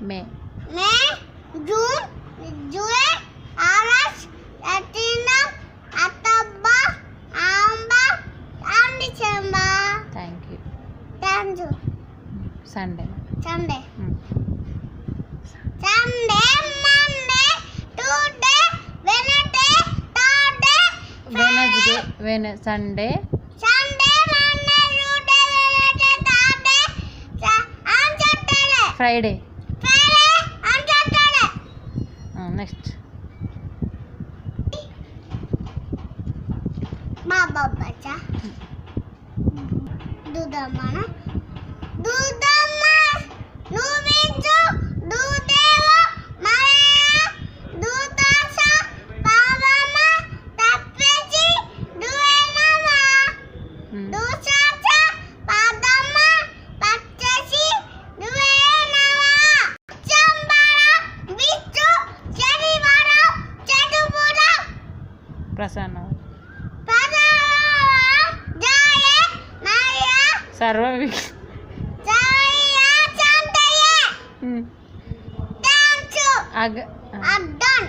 May June July August September October November December. Thank you. Sunday Sunday Monday Tuesday Wednesday Sunday Monday Tuesday Thursday Friday and Saturday. Next మా బాబాచా దూదమ్మ నువ్వించు దూదేవ మలయ దూతాస పావమ్మ తప్పేసి దువేనమ్మ దూసాస పాదమ్మ పచ్చేసి దువేనమ్మ చంబర విష్ణు శనివారం చతుర్భుజం ప్రసన్న జయ మరియ సర్వ అగ్ అడ్డన్